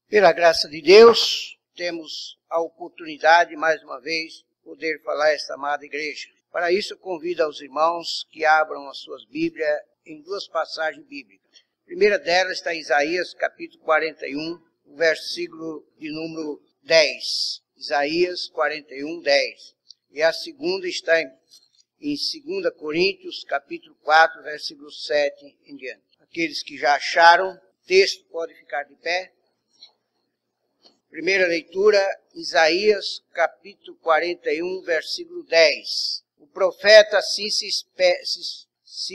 Pela graça de Deus, temos a oportunidade, mais uma vez, de poder falar a esta amada igreja. Para isso, eu convido aos irmãos que abram as suas Bíblias em duas passagens bíblicas. A primeira delas está em Isaías, capítulo 41, versículo de número 10. Isaías 41, 10. E a segunda está em 2 Coríntios, capítulo 4, versículo 7 em diante. Aqueles que já acharam o texto podem ficar de pé. Primeira leitura, Isaías, capítulo 41, versículo 10. O profeta assim se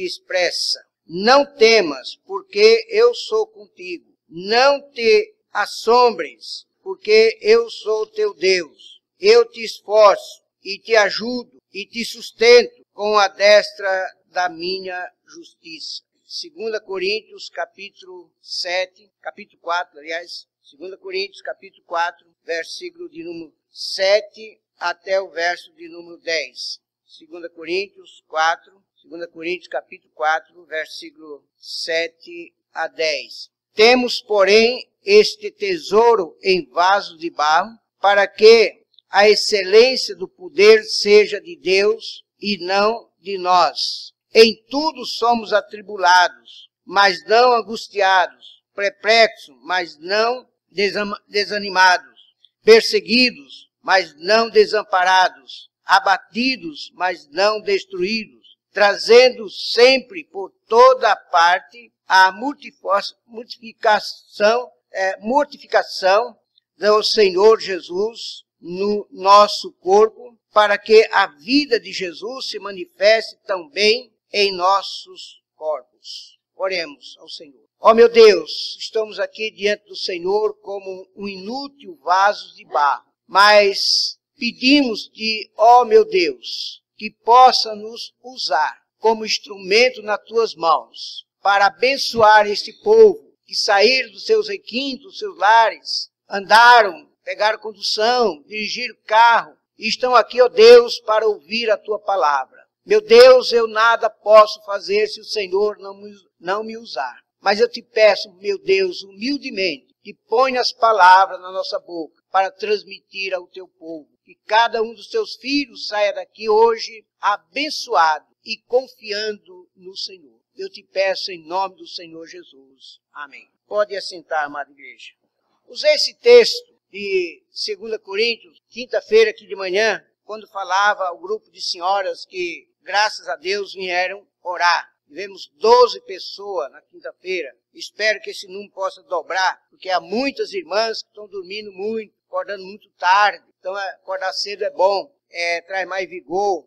expressa. Não temas, porque eu sou contigo. Não te assombres, porque eu sou teu Deus. Eu te esforço e te ajudo e te sustento com a destra da minha justiça. 2 Coríntios, capítulo 4, 2 Coríntios, capítulo 4, versículo de número 7 até o verso de número 10. 2 Coríntios, capítulo 4, versículo 7 a 10. Temos, porém, este tesouro em vasos de barro, para que a excelência do poder seja de Deus e não de nós. Em tudo somos atribulados, mas não angustiados, perplexos, mas não desanimados, perseguidos, mas não desamparados, abatidos, mas não destruídos, trazendo sempre por toda parte a mortificação do Senhor Jesus no nosso corpo, para que a vida de Jesus se manifeste também em nossos corpos. Oremos ao Senhor. Ó meu Deus, estamos aqui diante do Senhor como um inútil vaso de barro, mas pedimos-te, ó meu Deus, que possa nos usar como instrumento nas tuas mãos, para abençoar este povo que saíram dos seus requintos, dos seus lares, andaram, pegaram condução, dirigiram carro, e estão aqui, ó Deus, para ouvir a tua palavra. Meu Deus, eu nada posso fazer se o Senhor não me usar. Mas eu te peço, meu Deus, humildemente, que ponha as palavras na nossa boca para transmitir ao teu povo. Que cada um dos teus filhos saia daqui hoje abençoado e confiando no Senhor. Eu te peço em nome do Senhor Jesus. Amém. Pode assentar, amada igreja. Usei esse texto de 2 Coríntios, quinta-feira aqui de manhã, quando falava ao grupo de senhoras que, graças a Deus, vieram orar. Tivemos 12 pessoas na quinta-feira. Espero que esse número possa dobrar, porque há muitas irmãs que estão dormindo muito, acordando muito tarde. Então, acordar cedo é bom, traz mais vigor,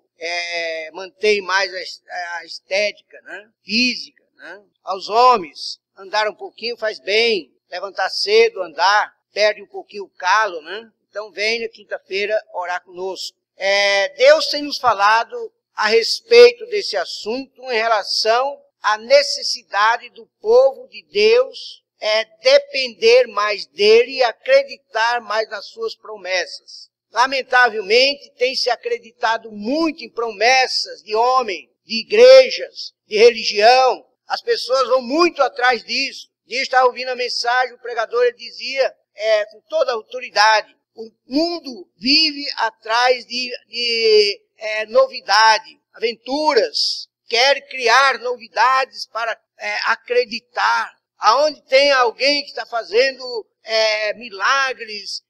mantém mais a estética, né? Física. Né? Aos homens, andar um pouquinho faz bem. Levantar cedo, andar, perde um pouquinho o calo, né? Então, vem na quinta-feira orar conosco. Deus tem nos falado a respeito desse assunto em relação à necessidade do povo de Deus depender mais dele e acreditar mais nas suas promessas. Lamentavelmente, tem se acreditado muito em promessas de homem, de igrejas, de religião. As pessoas vão muito atrás disso. Eu estava ouvindo a mensagem, o pregador ele dizia com toda a autoridade, o mundo vive atrás de novidade, aventuras, quer criar novidades para acreditar. Aonde tem alguém que está fazendo milagres,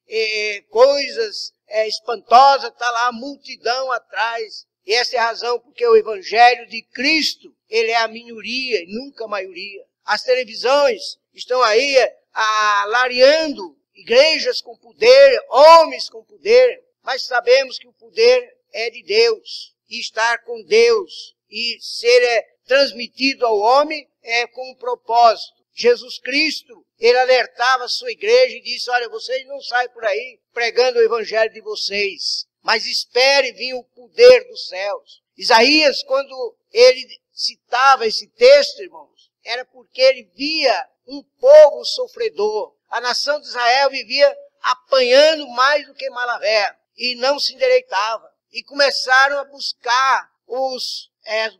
coisas espantosas, está lá a multidão atrás. E essa é a razão porque o Evangelho de Cristo, ele é a minoria e nunca a maioria. As televisões estão aí alardeando igrejas com poder, homens com poder, mas sabemos que o poder é de Deus, e estar com Deus, e ser transmitido ao homem com um propósito. Jesus Cristo, ele alertava a sua igreja e disse, olha, vocês não saem por aí pregando o evangelho de vocês, mas espere vir o poder dos céus. Isaías, quando ele citava esse texto, irmãos, era porque ele via um povo sofredor. A nação de Israel vivia apanhando mais do que Malavé e não se endireitava. E começaram a buscar os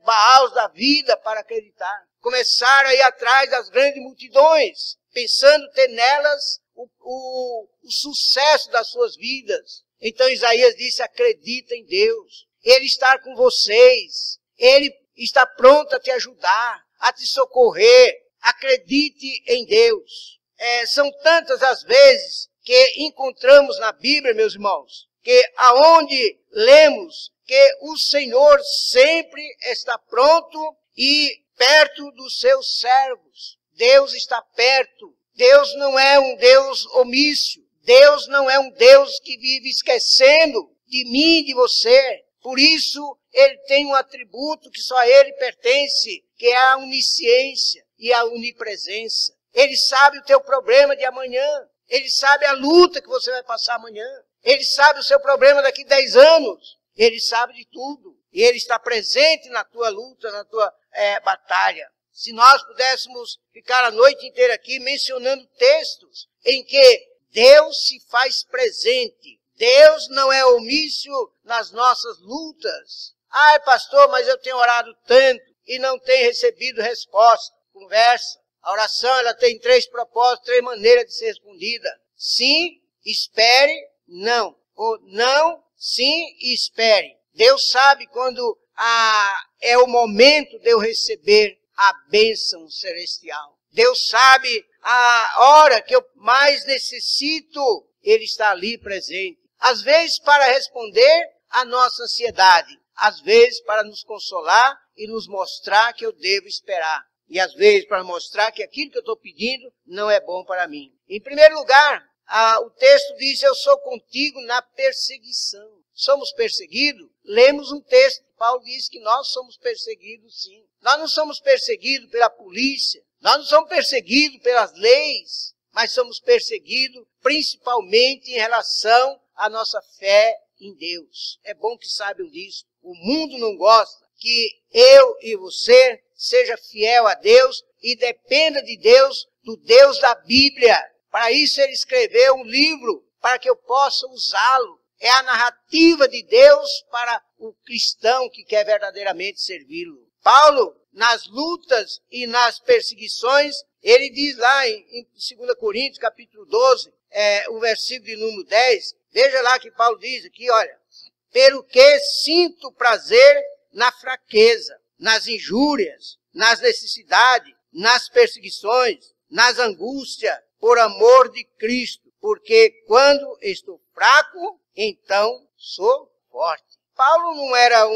Baals da vida para acreditar. Começaram a ir atrás das grandes multidões, pensando ter nelas o sucesso das suas vidas. Então Isaías disse, acredita em Deus. Ele está com vocês. Ele está pronto a te ajudar, a te socorrer. Acredite em Deus. São tantas as vezes que encontramos na Bíblia, meus irmãos, que aonde lemos que o Senhor sempre está pronto e perto dos seus servos. Deus está perto. Deus não é um Deus omíscio. Deus não é um Deus que vive esquecendo de mim e de você. Por isso, ele tem um atributo que só a ele pertence, que é a onisciência e a onipresença. Ele sabe o teu problema de amanhã. Ele sabe a luta que você vai passar amanhã. Ele sabe o seu problema daqui a 10 anos. Ele sabe de tudo. E ele está presente na tua luta, na tua batalha. Se nós pudéssemos ficar a noite inteira aqui mencionando textos em que Deus se faz presente. Deus não é omíssil nas nossas lutas. Ai, pastor, mas eu tenho orado tanto e não tenho recebido resposta. Conversa. A oração, ela tem 3 propósitos, 3 maneiras de ser respondida. Sim, espere, não. Ou não, sim e espere. Deus sabe quando é o momento de eu receber a bênção celestial. Deus sabe a hora que eu mais necessito, Ele está ali presente. Às vezes para responder à nossa ansiedade. Às vezes para nos consolar e nos mostrar que eu devo esperar. E às vezes para mostrar que aquilo que eu estou pedindo não é bom para mim. Em primeiro lugar, o texto diz, eu sou contigo na perseguição. Somos perseguidos? Lemos um texto. Paulo diz que nós somos perseguidos, sim. Nós não somos perseguidos pela polícia. Nós não somos perseguidos pelas leis. Mas somos perseguidos principalmente em relação à nossa fé em Deus. É bom que saibam disso. O mundo não gosta que eu e você seja fiel a Deus e dependa de Deus, do Deus da Bíblia. Para isso ele escreveu um livro, para que eu possa usá-lo. É a narrativa de Deus para o cristão que quer verdadeiramente servi-lo. Paulo, nas lutas e nas perseguições, ele diz lá em 2 Coríntios, capítulo 12, o versículo de número 10, veja lá que Paulo diz aqui, olha, pelo que sinto prazer na fraqueza, nas injúrias, nas necessidades, nas perseguições, nas angústias, por amor de Cristo, porque quando estou fraco, então sou forte. Paulo não era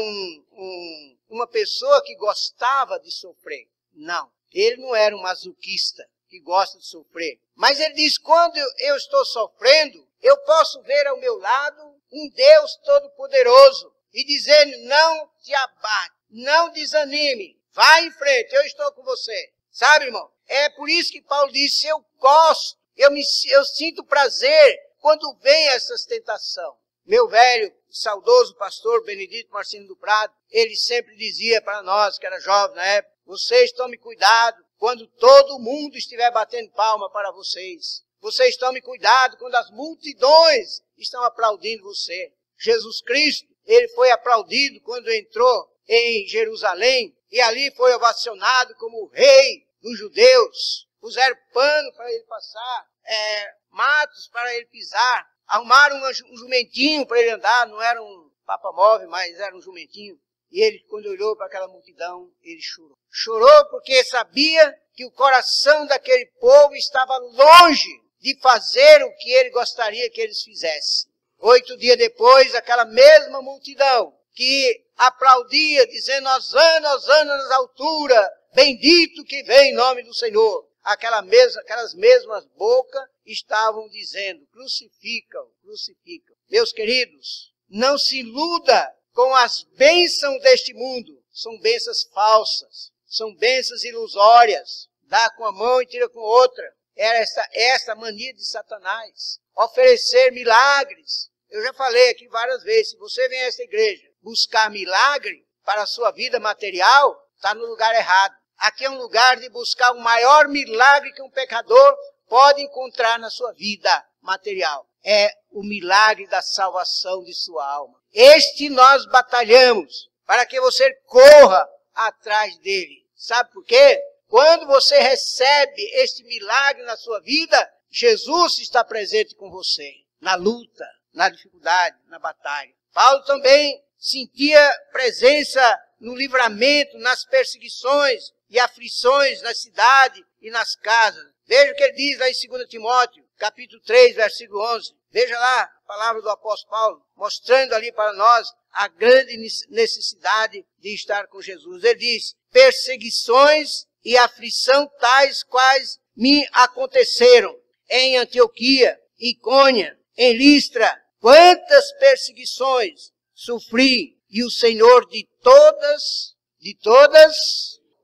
uma pessoa que gostava de sofrer. Não, ele não era um masoquista que gosta de sofrer. Mas ele diz, quando eu estou sofrendo, eu posso ver ao meu lado um Deus todo-poderoso e dizer, não te abate, não desanime, vá em frente, eu estou com você. Sabe, irmão? É por isso que Paulo disse, eu gosto, eu sinto prazer quando vem essas tentações. Meu velho, saudoso pastor Benedito Marcinho do Prado, ele sempre dizia para nós, que era jovem na época, vocês tomem cuidado quando todo mundo estiver batendo palma para vocês. Vocês tomem cuidado quando as multidões estão aplaudindo você. Jesus Cristo, ele foi aplaudido quando entrou em Jerusalém e ali foi ovacionado como o rei dos judeus. Puseram pano para ele passar, matos para ele pisar. Arrumaram um jumentinho para ele andar, não era um papamóvel, mas era um jumentinho. E ele, quando olhou para aquela multidão, ele chorou. Chorou porque sabia que o coração daquele povo estava longe de fazer o que ele gostaria que eles fizessem. 8 dias depois, aquela mesma multidão que aplaudia, dizendo, Hosana nas alturas, bendito que vem em nome do Senhor. Aquelas mesmas bocas estavam dizendo, crucificam, crucificam. Meus queridos, não se iluda com as bênçãos deste mundo. São bênçãos falsas, são bênçãos ilusórias. Dá com a mão e tira com outra. Era esta mania de Satanás. Oferecer milagres. Eu já falei aqui várias vezes, se você vem a esta igreja buscar milagre para a sua vida material, está no lugar errado. Aqui é um lugar de buscar o maior milagre que um pecador pode encontrar na sua vida material. É o milagre da salvação de sua alma. Este nós batalhamos para que você corra atrás dele. Sabe por quê? Quando você recebe este milagre na sua vida, Jesus está presente com você, na luta, na dificuldade, na batalha. Paulo também sentia presença no livramento, nas perseguições e aflições na cidade e nas casas. Veja o que ele diz lá em 2 Timóteo, capítulo 3, versículo 11. Veja lá a palavra do apóstolo Paulo, mostrando ali para nós a grande necessidade de estar com Jesus. Ele diz, perseguições e aflição tais quais me aconteceram em Antioquia, Icônia, em Listra. Quantas perseguições sofri, e o Senhor de todas,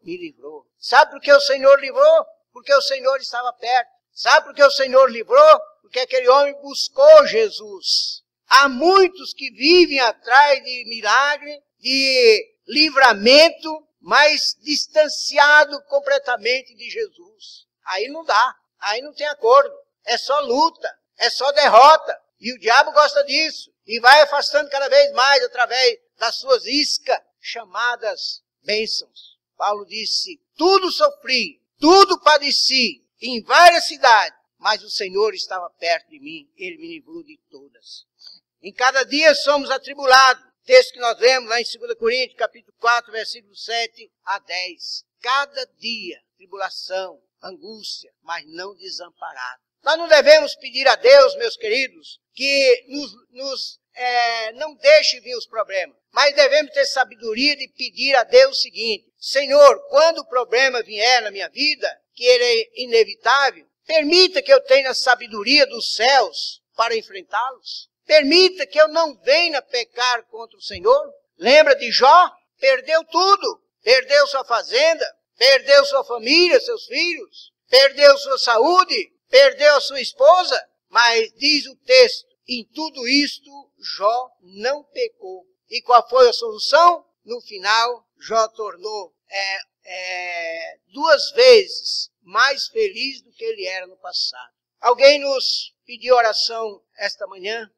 me livrou. Sabe por que o Senhor livrou? Porque o Senhor estava perto. Sabe por que o Senhor livrou? Porque aquele homem buscou Jesus. Há muitos que vivem atrás de milagre, de livramento, mas distanciado completamente de Jesus. Aí não dá. Aí não tem acordo. É só luta. É só derrota. E o diabo gosta disso. E vai afastando cada vez mais através das suas iscas chamadas bênçãos. Paulo disse, tudo sofri, tudo padeci, em várias cidades, mas o Senhor estava perto de mim, Ele me livrou de todas. Em cada dia somos atribulados, texto que nós lemos lá em 2 Coríntios, capítulo 4, versículos 7 a 10. Cada dia, tribulação, angústia, mas não desamparado. Nós não devemos pedir a Deus, meus queridos, que não deixe vir os problemas. Mas devemos ter sabedoria de pedir a Deus o seguinte, Senhor, quando o problema vier na minha vida, que ele é inevitável, permita que eu tenha a sabedoria dos céus para enfrentá-los. Permita que eu não venha pecar contra o Senhor. Lembra de Jó? Perdeu tudo. Perdeu sua fazenda, perdeu sua família, seus filhos, perdeu sua saúde, perdeu a sua esposa. Mas diz o texto, em tudo isto, Jó não pecou. E qual foi a solução? No final, Jó tornou 2 vezes mais feliz do que ele era no passado. Alguém nos pediu oração esta manhã,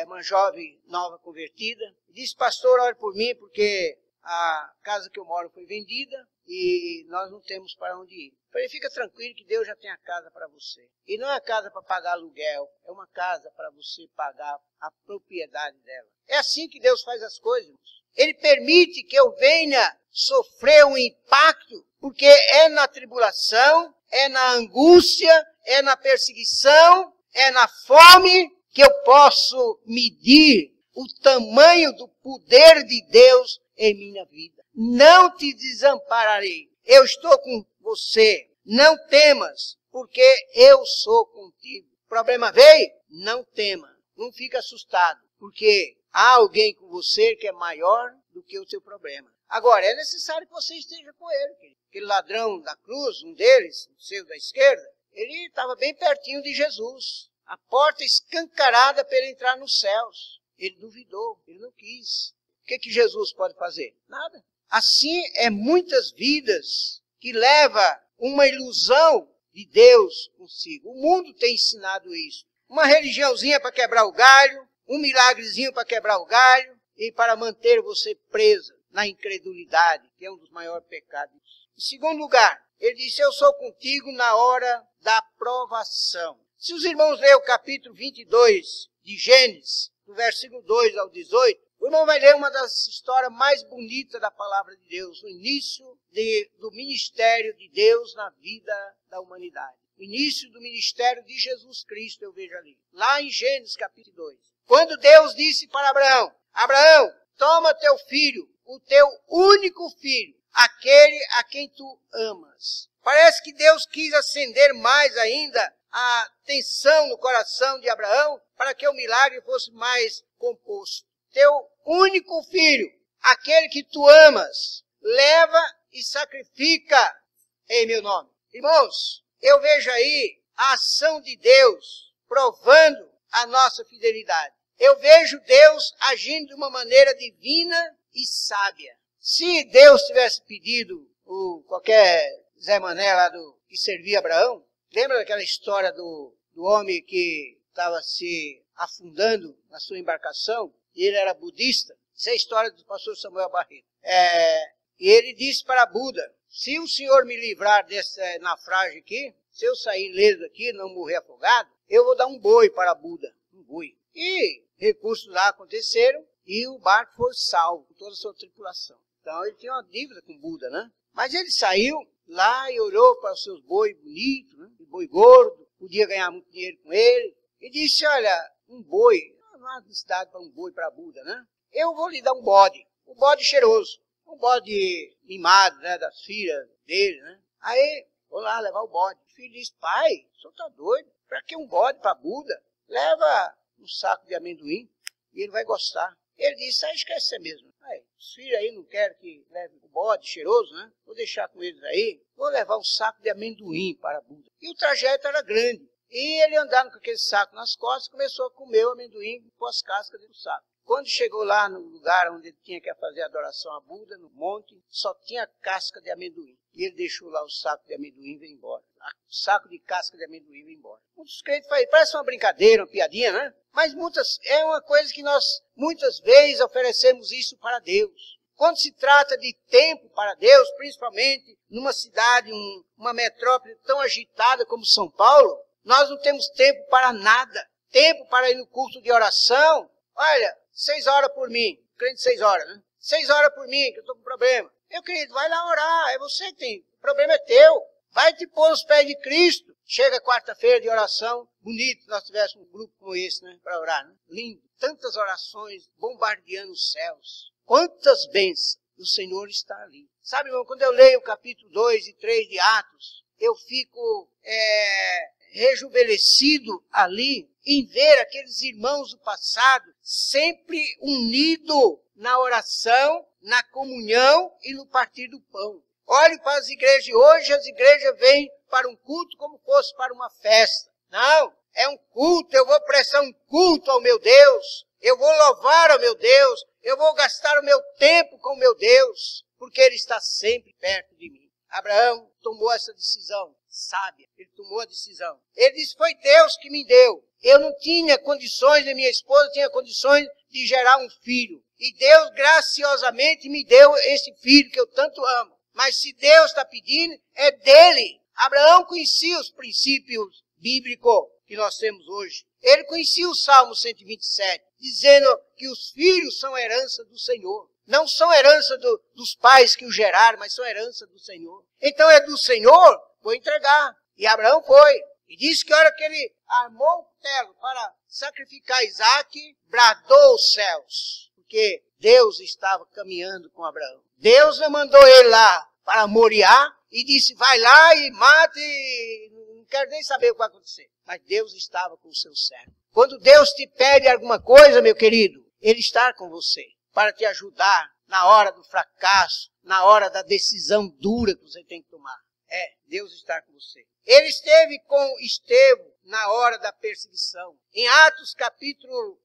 uma jovem nova convertida. Disse, pastor, ore por mim, porque a casa que eu moro foi vendida e nós não temos para onde ir. Eu falei, fica tranquilo que Deus já tem a casa para você. E não é a casa para pagar aluguel, é uma casa para você pagar a propriedade dela. É assim que Deus faz as coisas, irmãos. Ele permite que eu venha sofrer um impacto, porque é na tribulação, é na angústia, é na perseguição, é na fome que eu posso medir o tamanho do poder de Deus em minha vida. Não te desampararei. Eu estou com você. Não temas, porque eu sou contigo. O problema veio? Não tema. Não fique assustado, porque há alguém com você que é maior do que o seu problema. Agora, é necessário que você esteja com ele. Querido. Aquele ladrão da cruz, um deles, o seu da esquerda, ele estava bem pertinho de Jesus. A porta escancarada para ele entrar nos céus. Ele duvidou, ele não quis. O que Jesus pode fazer? Nada. Assim é muitas vidas que leva uma ilusão de Deus consigo. O mundo tem ensinado isso. Uma religiãozinha para quebrar o galho, um milagrezinho para quebrar o galho e para manter você presa na incredulidade, que é um dos maiores pecados. Em segundo lugar, ele disse, eu sou contigo na hora da provação. Se os irmãos lerem o capítulo 22 de Gênesis, do versículo 2 ao 18, o irmão vai ler uma das histórias mais bonitas da palavra de Deus, o início do ministério de Deus na vida da humanidade. O início do ministério de Jesus Cristo, eu vejo ali. Lá em Gênesis capítulo 2. Quando Deus disse para Abraão, Abraão, toma teu filho, o teu único filho, aquele a quem tu amas. Parece que Deus quis acender mais ainda a tensão no coração de Abraão para que o milagre fosse mais composto. Teu único filho, aquele que tu amas, leva e sacrifica em meu nome. Irmãos, eu vejo aí a ação de Deus provando a nossa fidelidade. Eu vejo Deus agindo de uma maneira divina e sábia. Se Deus tivesse pedido qualquer Zé Mané lá que servia Abraão, lembra daquela história do homem que estava se afundando na sua embarcação? E ele era budista. Essa é a história do pastor Samuel Barreto. E ele disse para Buda, se o senhor me livrar desse naufrágio aqui, se eu sair ileso daqui, não morrer afogado, eu vou dar um boi para Buda. Um boi. E recursos lá aconteceram e o barco foi salvo, com toda a sua tripulação. Então ele tinha uma dívida com Buda, né? Mas ele saiu lá e olhou para os seus bois bonitos, né? E boi gordo, podia ganhar muito dinheiro com ele. E disse, olha, um boi, não há necessidade para um boi para Buda, né? Eu vou lhe dar um bode cheiroso, um bode mimado, né, das filhas dele, né? Aí, vou lá levar o bode. O filho disse, pai, o senhor tá doido? Para que um bode para Buda? Leva um saco de amendoim e ele vai gostar. Ele disse, esquece mesmo. Aí, os filhos aí não querem que leve o bode cheiroso, né? Vou deixar com eles aí. Vou levar um saco de amendoim para Buda. E o trajeto era grande. E ele andando com aquele saco nas costas, começou a comer o amendoim com as cascas do saco. Quando chegou lá no lugar onde ele tinha que fazer a adoração a Buda, no monte, só tinha casca de amendoim. E ele deixou lá o saco de amendoim e veio embora. O saco de casca de amendoim veio embora. Muitos crentes falam, parece uma brincadeira, uma piadinha, né? Mas é uma coisa que nós, muitas vezes, oferecemos isso para Deus. Quando se trata de tempo para Deus, principalmente numa cidade, uma metrópole tão agitada como São Paulo, nós não temos tempo para nada. Tempo para ir no culto de oração. Olha, 6 horas por mim. Crente 6 horas, né? 6 horas por mim, que eu estou com problema. Meu querido, vai lá orar. É você que tem. O problema é teu. Vai te pôr nos pés de Cristo. Chega quarta-feira de oração. Bonito se nós tivéssemos um grupo como esse, né? Para orar, né? Lindo. Tantas orações bombardeando os céus. Quantas bênçãos. O Senhor está ali. Sabe, irmão, quando eu leio o capítulo 2 e 3 de Atos, eu fico rejuvenescido ali em ver aqueles irmãos do passado sempre unidos na oração, na comunhão e no partir do pão. Olhe para as igrejas de hoje, as igrejas vêm para um culto como fosse para uma festa. Não, é um culto, eu vou prestar um culto ao meu Deus, eu vou louvar ao meu Deus, eu vou gastar o meu tempo com o meu Deus, porque Ele está sempre perto de mim. Abraão tomou essa decisão sábia, ele tomou a decisão. Ele disse, foi Deus que me deu. Eu não tinha condições, nem minha esposa tinha condições de gerar um filho. E Deus graciosamente me deu esse filho que eu tanto amo. Mas se Deus está pedindo, é dele. Abraão conhecia os princípios bíblicos que nós temos hoje. Ele conhecia o Salmo 127, dizendo que os filhos são herança do Senhor. Não são herança dos pais que o geraram, mas são herança do Senhor. Então é do Senhor, vou entregar. E Abraão foi. E disse que a hora que ele armou o cutelo para sacrificar Isaac, bradou os céus. Porque Deus estava caminhando com Abraão. Deus não mandou ele lá para Moriá e disse, vai lá e mate, e não quero nem saber o que vai acontecer. Mas Deus estava com o seu servo. Quando Deus te pede alguma coisa, meu querido, Ele está com você para te ajudar na hora do fracasso, na hora da decisão dura que você tem que tomar. Deus está com você. Ele esteve com Estevão na hora da perseguição. Em Atos capítulo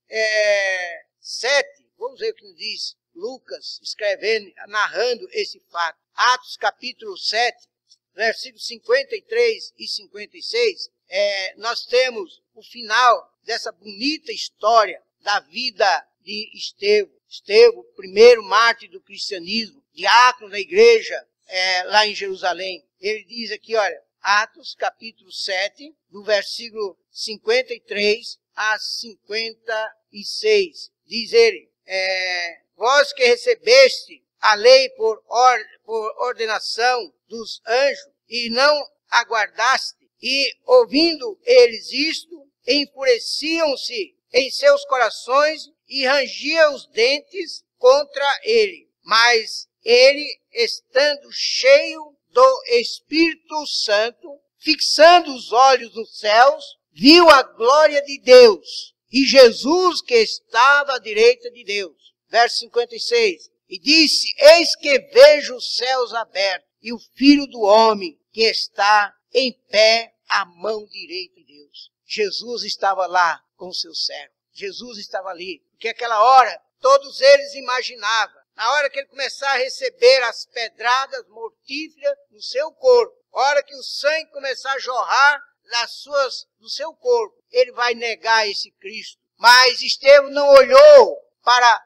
7, vamos ver o que nos diz Lucas, escrevendo, narrando esse fato. Atos capítulo 7, versículos 53 e 56, nós temos o final dessa bonita história da vida de Estevão. Estevão, primeiro mártir do cristianismo, diácono da igreja lá em Jerusalém. Ele diz aqui, olha, Atos capítulo 7, do versículo 53 a 56. Diz ele, vós que recebeste a lei por ordenação dos anjos e não aguardaste, e ouvindo eles isto, enfureciam-se em seus corações e rangiam os dentes contra ele. Mas ele, estando cheio do Espírito Santo, fixando os olhos nos céus, viu a glória de Deus e Jesus que estava à direita de Deus. Verso 56. E disse, eis que vejo os céus abertos e o Filho do Homem que está em pé à mão direita de Deus. Jesus estava lá com o seu servo. Jesus estava ali. Porque aquela hora, todos eles imaginavam, na hora que ele começar a receber as pedradas mortíferas no seu corpo, a hora que o sangue começar a jorrar do seu corpo, ele vai negar esse Cristo. Mas Estevão não olhou para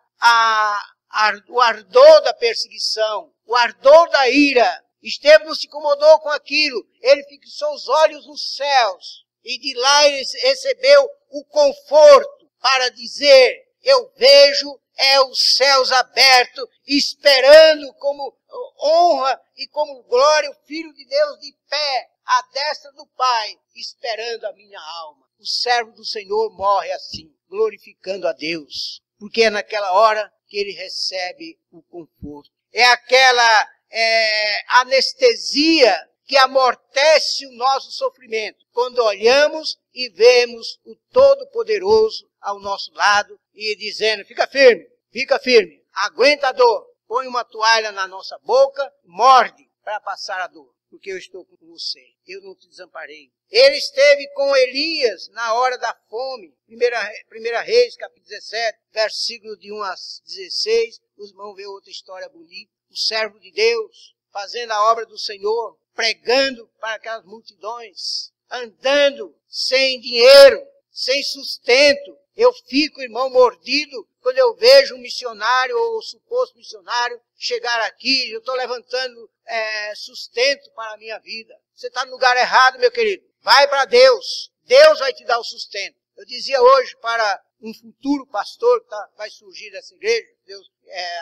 o ardor da perseguição, o ardor da ira. Estevão não se incomodou com aquilo. Ele fixou os olhos nos céus. E de lá ele recebeu o conforto para dizer, eu vejo os céus abertos, esperando como honra e como glória o Filho de Deus de pé, à destra do Pai, esperando a minha alma. O servo do Senhor morre assim, glorificando a Deus, porque é naquela hora que ele recebe o conforto. É aquela anestesia que amortece o nosso sofrimento, quando olhamos e vemos o Todo-Poderoso ao nosso lado e dizendo, fica firme, aguenta a dor, põe uma toalha na nossa boca, morde para passar a dor, porque eu estou com você, eu não te desamparei. Ele esteve com Elias na hora da fome, 1 Reis, capítulo 17, versículo de 1 a 16, os irmãos vê outra história bonita, o servo de Deus, fazendo a obra do Senhor, pregando para aquelas multidões, andando sem dinheiro, sem sustento. Eu fico, irmão, mordido quando eu vejo um missionário ou suposto missionário chegar aqui. Eu estou levantando sustento para a minha vida. Você está no lugar errado, meu querido. Vai para Deus. Deus vai te dar o sustento. Eu dizia hoje para um futuro pastor que vai surgir dessa igreja, Deus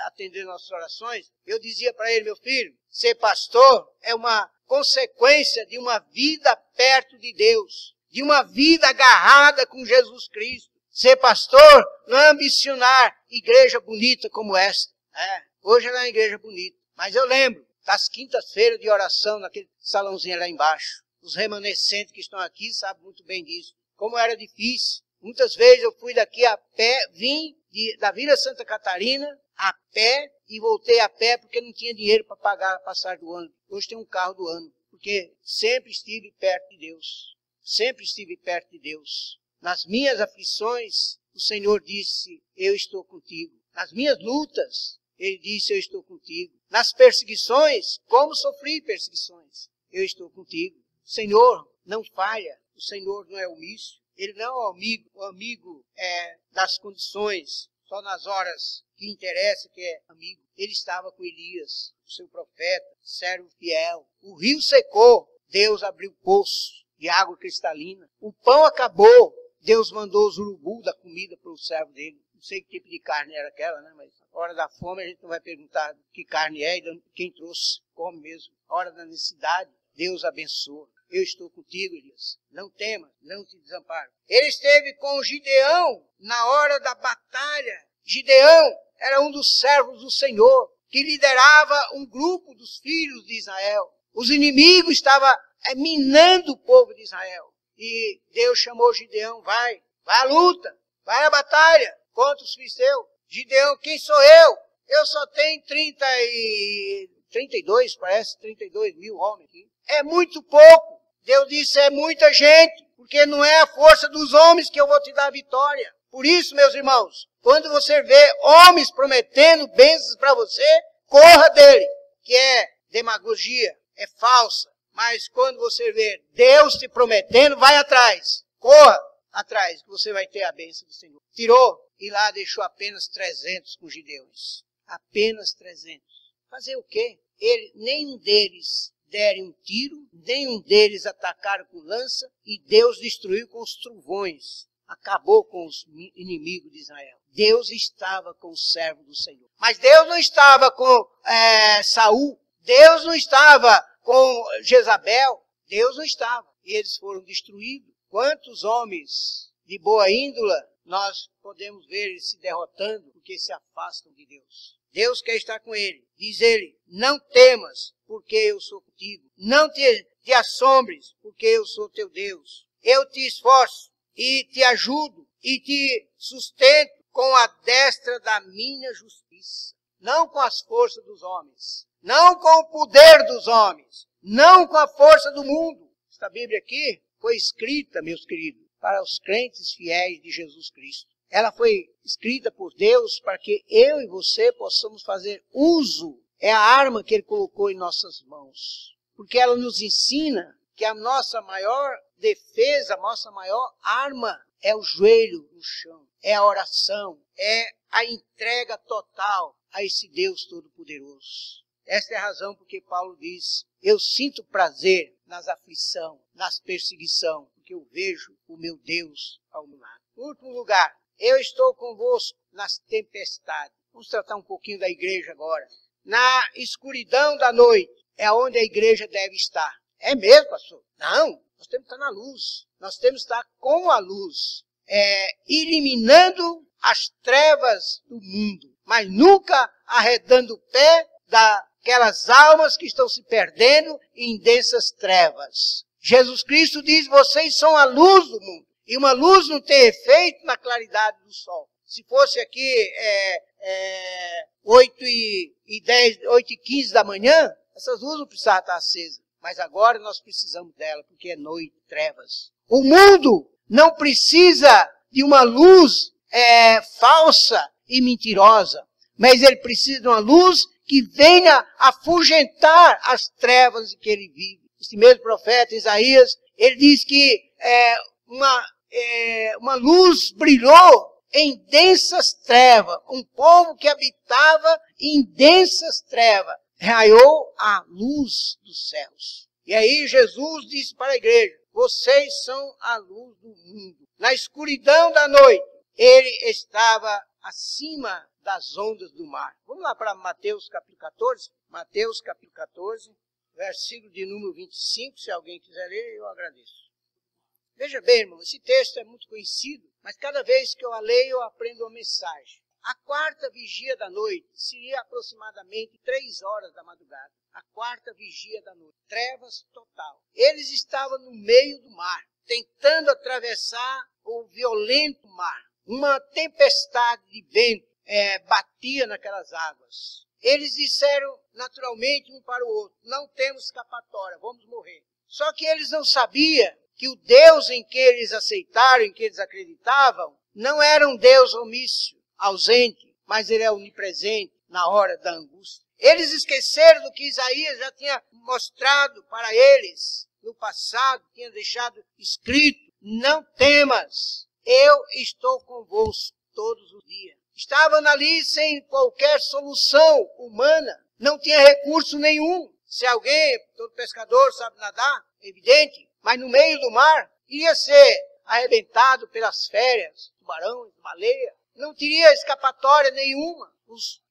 atendendo nossas orações, eu dizia para ele, meu filho, ser pastor é uma consequência de uma vida perto de Deus, de uma vida agarrada com Jesus Cristo. Ser pastor não é ambicionar igreja bonita como esta. Hoje ela é uma igreja bonita. Mas eu lembro das quintas-feiras de oração naquele salãozinho lá embaixo. Os remanescentes que estão aqui sabem muito bem disso. Como era difícil. Muitas vezes eu fui daqui a pé, vim da Vila Santa Catarina a pé e voltei a pé porque não tinha dinheiro para pagar a passagem do ano. Hoje tem um carro do ano. Porque sempre estive perto de Deus. Sempre estive perto de Deus. Nas minhas aflições, o Senhor disse, eu estou contigo. Nas minhas lutas, Ele disse, eu estou contigo. Nas perseguições, como sofri perseguições, eu estou contigo. O Senhor não falha, o Senhor não é omisso. Ele não é o amigo das condições, só nas horas que interessa que é amigo. Ele estava com Elias, o seu profeta, servo fiel. O rio secou, Deus abriu poço de água cristalina. O pão acabou, Deus mandou os urubus da comida para o servo dele. Não sei que tipo de carne era aquela, né? Mas na hora da fome a gente não vai perguntar que carne é e quem trouxe, come mesmo. Na hora da necessidade, Deus abençoa. Eu estou contigo, Elias. Não temas, não te desamparo. Ele esteve com Gideão na hora da batalha. Gideão era um dos servos do Senhor, que liderava um grupo dos filhos de Israel. Os inimigos estavam minando o povo de Israel. E Deus chamou Gideão, vai à luta, vai à batalha contra os filisteus. Gideão, quem sou eu? Eu só tenho 32 mil homens aqui. É muito pouco. Deus disse, é muita gente, porque não é a força dos homens que eu vou te dar a vitória. Por isso, meus irmãos, quando você vê homens prometendo bênçãos para você, corra dele, que é demagogia, é falsa. Mas quando você vê Deus te prometendo, vai atrás. Corra atrás, que você vai ter a bênção do Senhor. Tirou e lá deixou apenas 300 com Gideões. Apenas 300. Fazer o quê? Nenhum deles deram um tiro, nenhum deles atacaram com lança, e Deus destruiu com os trovões. Acabou com os inimigos de Israel. Deus estava com o servo do Senhor. Mas Deus não estava com Saul. Deus não estava com Jezabel. Deus não estava. E eles foram destruídos. Quantos homens de boa índole nós podemos ver eles se derrotando porque se afastam de Deus. Deus quer estar com ele. Diz ele, não temas, porque eu sou contigo. Não te assombres, porque eu sou teu Deus. Eu te esforço e te ajudo e te sustento com a destra da minha justiça. Não com as forças dos homens. Não com o poder dos homens. Não com a força do mundo. Esta Bíblia aqui foi escrita, meus queridos, para os crentes fiéis de Jesus Cristo. Ela foi escrita por Deus para que eu e você possamos fazer uso. É a arma que Ele colocou em nossas mãos. Porque ela nos ensina que a nossa maior defesa, a nossa maior arma é o joelho no chão. É a oração. É a entrega total a esse Deus Todo-Poderoso. Esta é a razão porque Paulo diz, Eu sinto prazer nas aflições, nas perseguições, porque eu vejo o meu Deus ao meu lado. Em último lugar, eu estou convosco nas tempestades. Vamos tratar um pouquinho da igreja agora. Na escuridão da noite é onde a igreja deve estar. É mesmo, pastor? Não, nós temos que estar na luz. Nós temos que estar com a luz. Eliminando as trevas do mundo, mas nunca arredando o pé daquelas almas que estão se perdendo em densas trevas. Jesus Cristo diz, vocês são a luz do mundo. E uma luz não tem efeito na claridade do sol. Se fosse aqui 8h15 da manhã, essas luzes não precisavam estar acesas. Mas agora nós precisamos dela, porque é noite, trevas. O mundo não precisa de uma luz falsa e mentirosa, mas ele precisa de uma luz que venha afugentar as trevas em que ele vive. Este mesmo profeta Isaías, ele diz que uma luz brilhou em densas trevas. Um povo que habitava em densas trevas raiou a luz dos céus. E aí Jesus disse para a igreja, vocês são a luz do mundo. Na escuridão da noite, ele estava acima das ondas do mar. Vamos lá para Mateus capítulo 14. Mateus capítulo 14, versículo de número 25. Se alguém quiser ler, eu agradeço. Veja bem, irmão, esse texto é muito conhecido, mas cada vez que eu a leio, eu aprendo uma mensagem. A quarta vigia da noite seria aproximadamente 3 horas da madrugada. A quarta vigia da noite. Trevas total. Eles estavam no meio do mar, tentando atravessar o violento mar. Uma tempestade de vento batia naquelas águas. Eles disseram naturalmente um para o outro, não temos escapatória, vamos morrer. Só que eles não sabiam que o Deus em que eles aceitaram, em que eles acreditavam, não era um Deus omíscio, ausente, mas ele é onipresente na hora da angústia. Eles esqueceram do que Isaías já tinha mostrado para eles no passado, tinha deixado escrito, não temas, eu estou convosco todos os dias. Estavam ali sem qualquer solução humana, não tinha recurso nenhum. Se alguém, todo pescador sabe nadar, evidente, mas no meio do mar, iria ser arrebentado pelas férias, tubarões, baleia. Não teria escapatória nenhuma.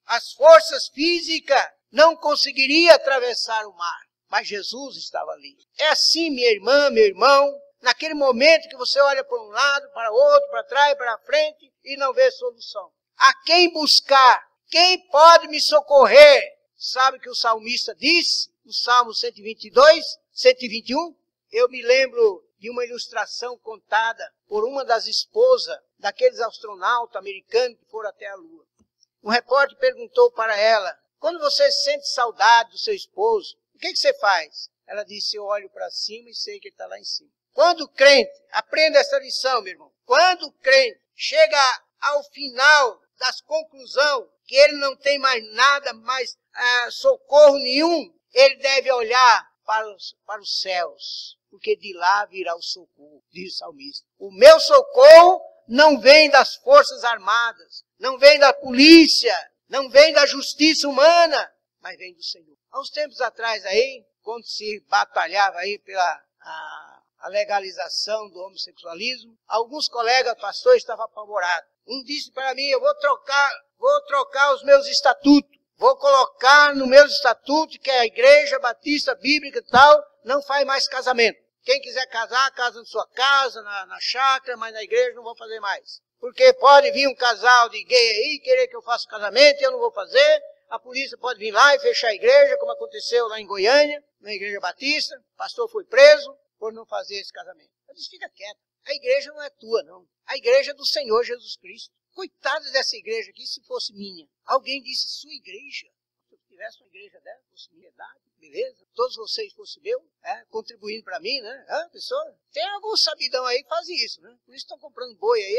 As forças físicas não conseguiriam atravessar o mar. Mas Jesus estava ali. É assim, minha irmã, meu irmão, naquele momento que você olha para um lado, para outro, para trás, para frente e não vê solução. A quem buscar? Quem pode me socorrer? Sabe o que o salmista disse? No Salmo 122, 121? Eu me lembro de uma ilustração contada por uma das esposas daqueles astronautas americanos que foram até a Lua. Um repórter perguntou para ela, quando você sente saudade do seu esposo, o que você faz? Ela disse, eu olho para cima e sei que ele está lá em cima. Quando o crente, aprenda essa lição, meu irmão, quando o crente chega ao final das conclusões, que ele não tem mais nada, mais socorro nenhum, ele deve olhar para os céus, porque de lá virá o socorro, diz o salmista. O meu socorro não vem das forças armadas, não vem da polícia, não vem da justiça humana, mas vem do Senhor. Há uns tempos atrás aí, quando se batalhava aí pela a legalização do homossexualismo, alguns colegas pastores estavam apavorados. Um disse para mim, eu vou trocar os meus estatutos, vou colocar no meus estatutos que a Igreja Batista Bíblica e tal não faz mais casamento. Quem quiser casar, casa na sua casa, na chácara, mas na igreja não vou fazer mais. Porque pode vir um casal de gay aí, querer que eu faça o casamento e eu não vou fazer. A polícia pode vir lá e fechar a igreja, como aconteceu lá em Goiânia, na Igreja Batista. O pastor foi preso por não fazer esse casamento. Eu disse, fica quieto. A igreja não é tua, não. A igreja é do Senhor Jesus Cristo. Coitada dessa igreja aqui, se fosse minha. Alguém disse, sua igreja. Se eu tivesse uma igreja dessa, fosse minha idade, beleza? Todos vocês fossem meu, contribuindo para mim, né? Pessoa, tem algum sabidão aí que faz isso, né? Por isso estão comprando boi aí,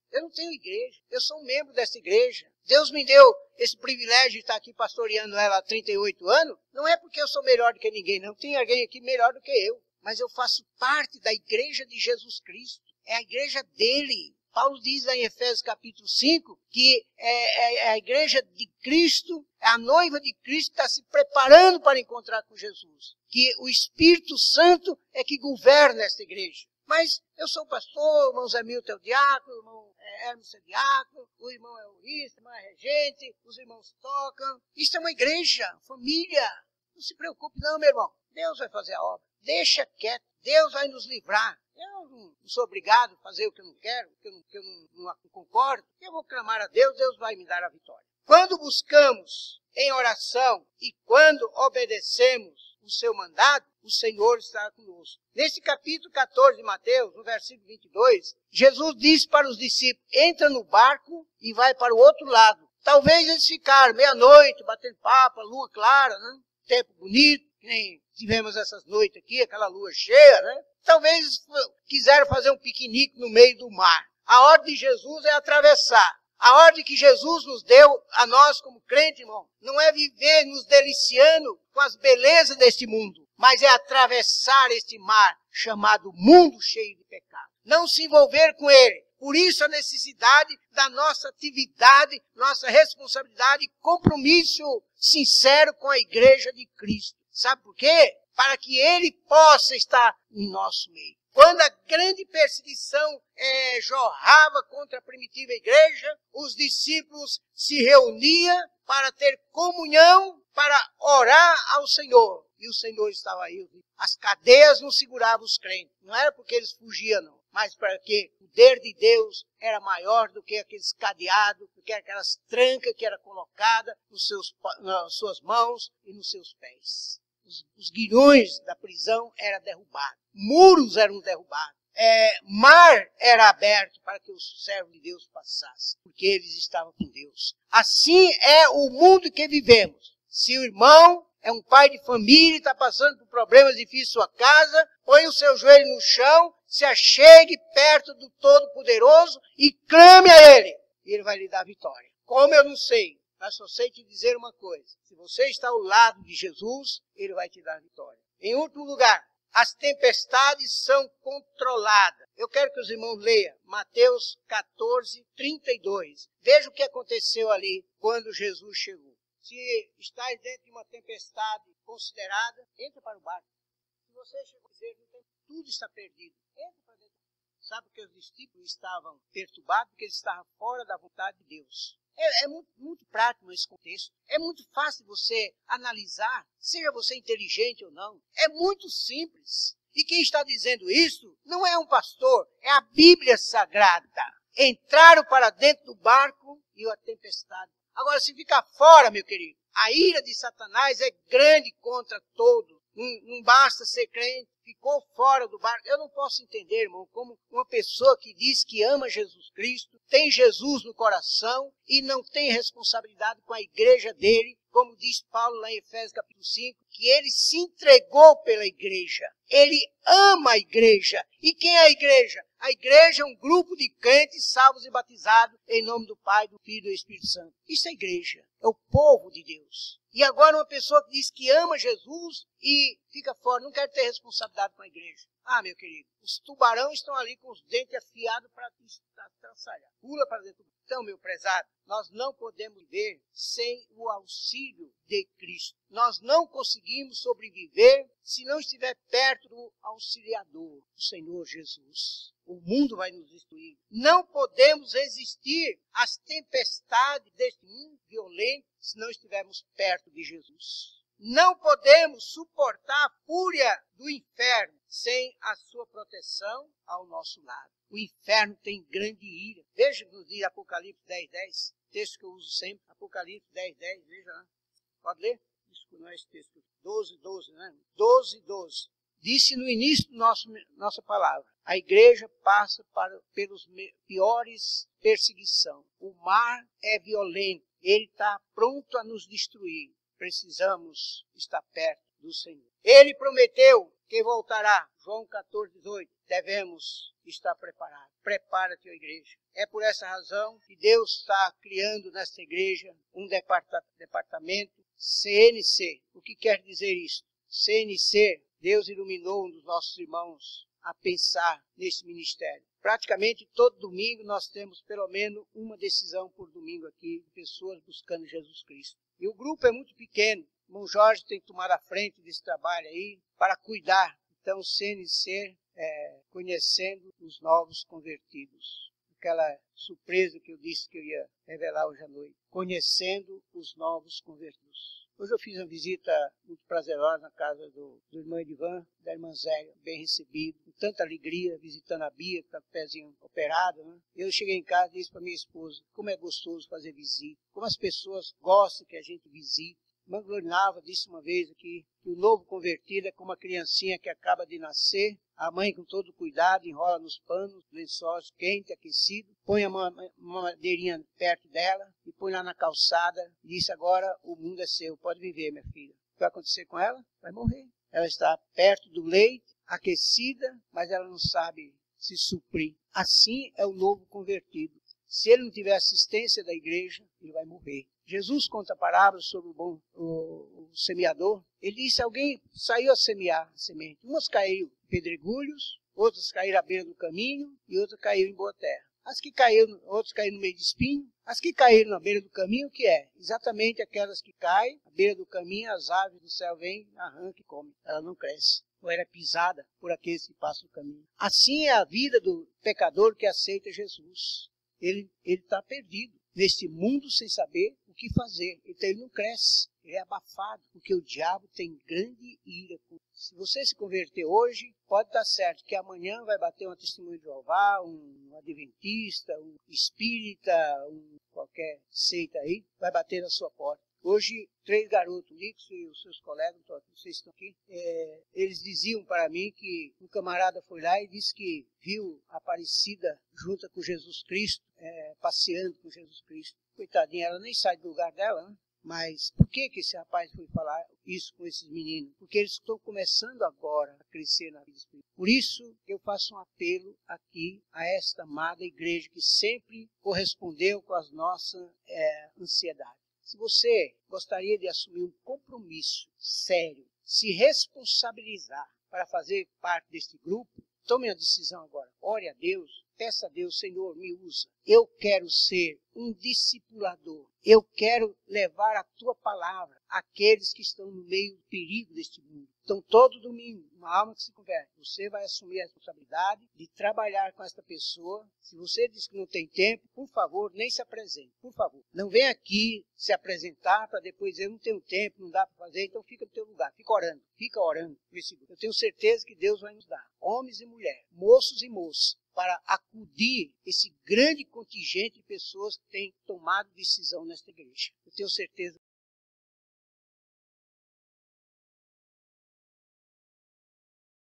eu não tenho igreja, eu sou um membro dessa igreja. Deus me deu esse privilégio de estar aqui pastoreando ela há 38 anos. Não é porque eu sou melhor do que ninguém, não. Tem alguém aqui melhor do que eu. Mas eu faço parte da igreja de Jesus Cristo. É a igreja dele. Paulo diz lá em Efésios capítulo 5 que é a igreja de Cristo, é a noiva de Cristo que está se preparando para encontrar com Jesus. Que o Espírito Santo é que governa esta igreja. Mas eu sou pastor, o irmão Zé Milton é o diácono, o irmão Hermes é o diácono, o irmão é o rista, o irmão é regente, os irmãos tocam. Isso é uma igreja, família. Não se preocupe não, meu irmão. Deus vai fazer a obra. Deixa quieto. Deus vai nos livrar. Eu não sou obrigado a fazer o que eu não quero, o que eu não concordo. Eu vou clamar a Deus, Deus vai me dar a vitória. Quando buscamos em oração e quando obedecemos o seu mandado, o Senhor está conosco. Nesse capítulo 14 de Mateus, no versículo 22, Jesus disse para os discípulos, entra no barco e vai para o outro lado. Talvez eles ficaram meia-noite, batendo papo, a lua clara, né? Tempo bonito, que nem tivemos essas noites aqui, aquela lua cheia, né? Talvez quiseram fazer um piquenique no meio do mar. A ordem de Jesus é atravessar. A ordem que Jesus nos deu a nós como crente, irmão, não é viver nos deliciando com as belezas deste mundo, mas é atravessar este mar chamado mundo cheio de pecado. Não se envolver com ele. Por isso a necessidade da nossa atividade, nossa responsabilidade e compromisso sincero com a igreja de Cristo. Sabe por quê? Para que ele possa estar em nosso meio. Quando a grande perseguição jorrava contra a primitiva igreja, os discípulos se reuniam para ter comunhão, para orar ao Senhor. E o Senhor estava aí. As cadeias não seguravam os crentes. Não era porque eles fugiam, não. Mas porque o poder de Deus era maior do que aqueles cadeados, do que aquelas trancas que eram colocadas nas suas mãos e nos seus pés. Os guilhões da prisão eram derrubados. Muros eram derrubados. Mar era aberto para que os servos de Deus passassem, porque eles estavam com Deus. Assim é o mundo que vivemos. Se o irmão é um pai de família e está passando por problemas difíceis em sua casa, põe o seu joelho no chão, se achegue perto do Todo-Poderoso e clame a Ele. E Ele vai lhe dar vitória. Como eu não sei, mas só sei te dizer uma coisa. Se você está ao lado de Jesus, Ele vai te dar vitória. Em último lugar, as tempestades são controladas. Eu quero que os irmãos leiam Mateus 14, 32. Veja o que aconteceu ali quando Jesus chegou. Se estás dentro de uma tempestade considerada, entra para o barco. Se você chegou a dizer, tudo está perdido, entra para dentro. Sabe que os discípulos estavam perturbados porque eles estavam fora da vontade de Deus. É muito prático nesse contexto. É muito fácil você analisar, seja você inteligente ou não. É muito simples. E quem está dizendo isso não é um pastor, é a Bíblia Sagrada. Entraram para dentro do barco e a tempestade. Agora, se ficar fora, meu querido, a ira de Satanás é grande contra todos. Não basta ser crente, ficou fora do barco. Eu não posso entender, irmão, como uma pessoa que diz que ama Jesus Cristo, tem Jesus no coração e não tem responsabilidade com a igreja dele, como diz Paulo lá em Efésios capítulo 5, que ele se entregou pela igreja. Ele ama a igreja. E quem é a igreja? A igreja é um grupo de crentes salvos e batizados em nome do Pai, do Filho e do Espírito Santo. Isso é igreja. É o povo de Deus. E agora uma pessoa que diz que ama Jesus e fica fora, não quer ter responsabilidade com a igreja. Ah, meu querido, os tubarões estão ali com os dentes afiados para traçalhar. Pula para dentro. Então, meu prezado, nós não podemos viver sem o auxílio de Cristo. Nós não conseguimos sobreviver se não estiver perto do auxiliador, o Senhor Jesus. O mundo vai nos destruir. Não podemos resistir às tempestades deste mundo violento se não estivermos perto de Jesus. Não podemos suportar a fúria do inferno sem a sua proteção ao nosso lado. O inferno tem grande ira. Veja no dia de Apocalipse 10:10, texto que eu uso sempre, Apocalipse 10:10, veja lá. Pode ler? Isso não é esse texto. 12:12, né? 12:12. Disse no início da nossa palavra, a igreja passa pelos piores perseguições. O mar é violento, ele está pronto a nos destruir. Precisamos estar perto do Senhor. Ele prometeu que voltará. João 14:18. Devemos estar preparados. Prepara-te, ó igreja. É por essa razão que Deus está criando nesta igreja um departamento CNC. O que quer dizer isso? CNC, Deus iluminou um dos nossos irmãos a pensar nesse ministério. praticamente todo domingo nós temos pelo menos uma decisão por domingo aqui, de pessoas buscando Jesus Cristo. E o grupo é muito pequeno. O irmão Jorge tem que tomar a frente desse trabalho aí para cuidar. Então, CNC, conhecendo os novos convertidos. Aquela surpresa que eu disse que eu ia revelar hoje à noite. Conhecendo os novos convertidos. Hoje eu fiz uma visita muito prazerosa na casa do irmão Edivan, da irmã Zélia, bem recebido, com tanta alegria, visitando a Bia, que está com o pezinho operado. Né? Eu cheguei em casa e disse para minha esposa, como é gostoso fazer visita, como as pessoas gostam que a gente visite. A irmã Glorinava disse uma vez aqui que o novo convertido é como uma criancinha que acaba de nascer, a mãe com todo cuidado enrola nos panos, lençóis quente, aquecido, põe uma madeirinha perto dela e põe lá na calçada e diz, agora o mundo é seu, pode viver, minha filha. O que vai acontecer com ela? Vai morrer. Ela está perto do leite, aquecida, mas ela não sabe se suprir. Assim é o novo convertido. Se ele não tiver assistência da igreja, ele vai morrer. Jesus conta parábolas sobre o semeador. Ele disse, alguém saiu a semear a semente. Umas caíram em pedregulhos, outras caíram à beira do caminho e outras caíram em boa terra. Outras caíram no meio de espinho. As que caíram na beira do caminho, o que é? Exatamente aquelas que caem, à beira do caminho, as aves do céu vêm, arrancam e comem. Ela não cresce. Ou era pisada por aqueles que passam o caminho. Assim é a vida do pecador que aceita Jesus. Ele está perdido neste mundo sem saber o que fazer. Então ele não cresce, ele é abafado, porque o diabo tem grande ira. Se você se converter hoje, pode estar certo que amanhã vai bater um testemunho de Jeová, um adventista, um espírita, qualquer seita aí, vai bater na sua porta. Hoje, 3 garotos, o Nix e os seus colegas, vocês estão aqui, eles diziam para mim que um camarada foi lá e disse que viu a Aparecida junto com Jesus Cristo, passeando com Jesus Cristo. Coitadinha, ela nem sai do lugar dela, né? Mas por que esse rapaz foi falar isso com esses meninos? Porque eles estão começando agora a crescer na vida espiritual. Por isso eu faço um apelo aqui a esta amada igreja que sempre correspondeu com as nossas ansiedades. Se você gostaria de assumir um compromisso sério, se responsabilizar para fazer parte deste grupo, tome a decisão agora. Ore a Deus, peça a Deus, Senhor, me usa. Eu quero ser um discipulador. Eu quero levar a tua palavra àqueles que estão no meio do perigo deste mundo. Então, todo domingo, uma alma que se converte, você vai assumir a responsabilidade de trabalhar com esta pessoa. Se você diz que não tem tempo, por favor, nem se apresente. Por favor, não venha aqui se apresentar para depois dizer, eu não tenho tempo, não dá para fazer, então fica no teu lugar. Fica orando por esse grupo. Eu tenho certeza que Deus vai nos dar, homens e mulheres, moços e moças, para acudir esse grande contingente de pessoas que têm tomado decisão nesta igreja. Eu tenho certeza